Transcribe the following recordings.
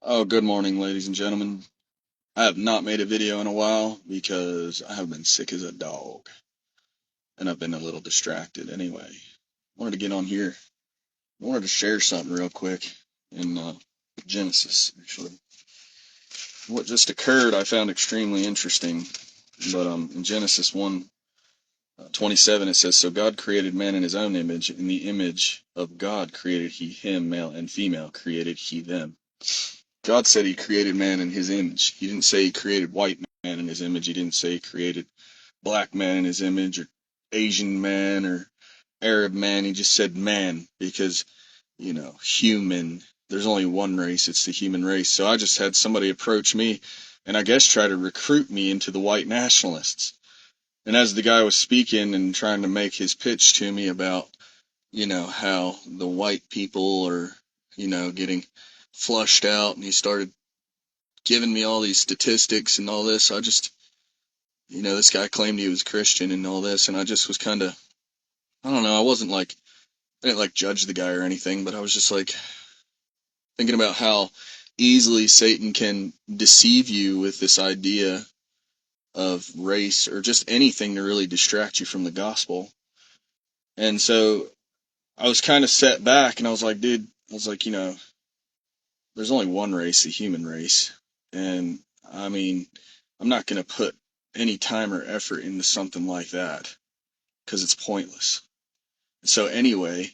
Oh, good morning, ladies and gentlemen. I have not made a video in a while because I have been sick as a dog and I've been a little distracted. Anyway, wanted to get on here. I wanted to share something real quick in Genesis, actually. What just occurred I found extremely interesting. But in Genesis 1 27, it says, So God created man in his own image. In the image of God created he him, male and female created he them. God said he created man in his image. He didn't say he created white man in his image. He didn't say he created black man in his image or Asian man or Arab man. He just said man because, human. There's only one race. It's the human race. So I just had somebody approach me and I guess try to recruit me into the white nationalists. And as the guy was speaking and trying to make his pitch to me about, how the white people are, getting flushed out, and he started giving me all these statistics and all this. I just, this guy claimed he was Christian and all this, and I just was kind of, I don't know, I didn't like judge the guy or anything, but I was just like thinking about how easily Satan can deceive you with this idea of race or just anything to really distract you from the gospel. And so I was kind of set back and I was like, dude, I was like, there's only one race, the human race. And I mean, I'm not going to put any time or effort into something like that because it's pointless. So anyway,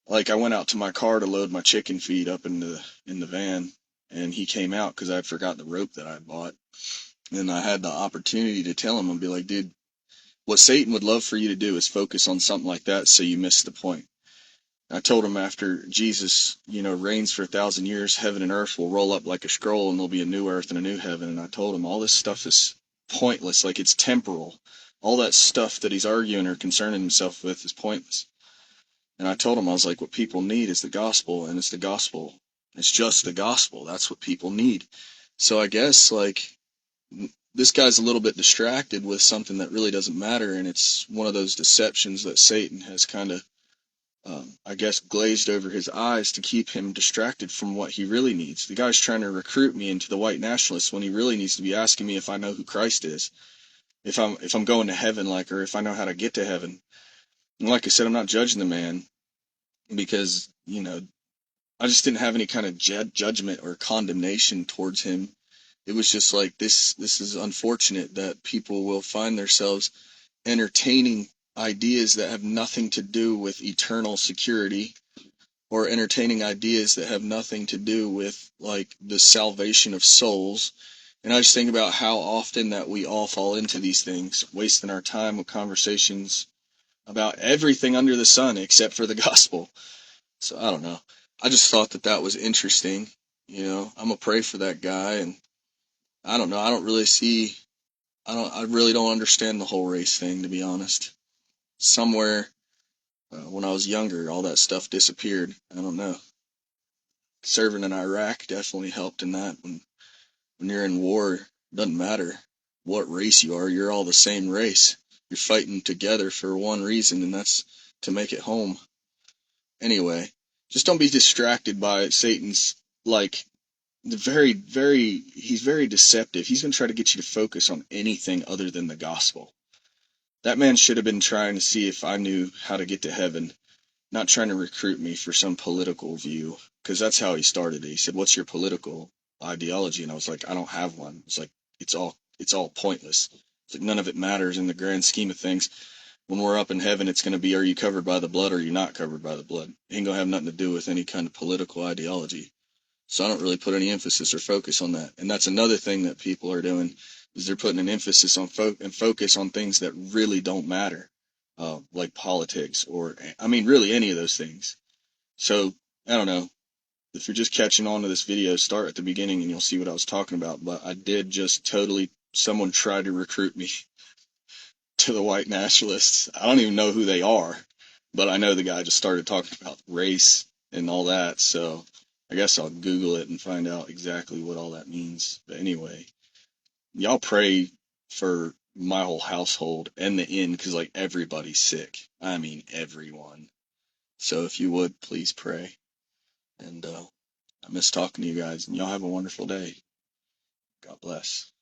like I went out to my car to load my chicken feed up in the van, and he came out because I had forgotten the rope that I bought, and I had the opportunity to tell him and be like, dude, what Satan would love for you to do is focus on something like that, so you miss the point. I told him after Jesus, reigns for 1,000 years, heaven and earth will roll up like a scroll and there'll be a new earth and a new heaven. And I told him all this stuff is pointless, like it's temporal. All that stuff that he's arguing or concerning himself with is pointless. And I told him, I was like, what people need is the gospel, and it's the gospel. It's just the gospel. That's what people need. So I guess, like, this guy's a little bit distracted with something that really doesn't matter, and it's one of those deceptions that Satan has kind of I guess, glazed over his eyes to keep him distracted from what he really needs. The guy's trying to recruit me into the white nationalists when he really needs to be asking me if I know who Christ is, if I'm going to heaven, like, or if I know how to get to heaven. And like I said, I'm not judging the man because I just didn't have any kind of judgment or condemnation towards him. It was just like this. This is unfortunate that people will find themselves entertaining ideas that have nothing to do with eternal security, or entertaining ideas that have nothing to do with like the salvation of souls. And I just think about how often that we all fall into these things, wasting our time with conversations about everything under the sun except for the gospel. So I don't know. I just thought that that was interesting. I'm gonna pray for that guy, and I don't know. I don't really see. I don't. I really don't understand the whole race thing, to be honest. Somewhere when I was younger, all that stuff disappeared. I don't know. Serving in Iraq definitely helped in that. When you're in war, it doesn't matter what race you are, you're all the same race. You're fighting together for one reason, and that's to make it home. Anyway, just don't be distracted by Satan's, like, he's very deceptive. He's going to try to get you to focus on anything other than the gospel. That man should have been trying to see if I knew how to get to heaven, not trying to recruit me for some political view, because that's how he started it. He said, "What's your political ideology?" And I was like, "I don't have one." It's like it's all pointless. It's like none of it matters in the grand scheme of things. When we're up in heaven, it's going to be, are you covered by the blood or are you not covered by the blood? It ain't going to have nothing to do with any kind of political ideology. So I don't really put any emphasis or focus on that. And that's another thing that people are doing, is they're putting an emphasis on focus on things that really don't matter, like politics, or I mean really any of those things. So I don't know. If you're just catching on to this video, start at the beginning and you'll see what I was talking about. But I did just totally, someone tried to recruit me to the white nationalists. I don't even know who they are, but I know the guy just started talking about race and all that. So I guess I'll Google it and find out exactly what all that means. But anyway, y'all pray for my whole household and the inn, because like everybody's sick. I mean everyone. So if you would, please pray. And I miss talking to you guys, and y'all have a wonderful day. God bless.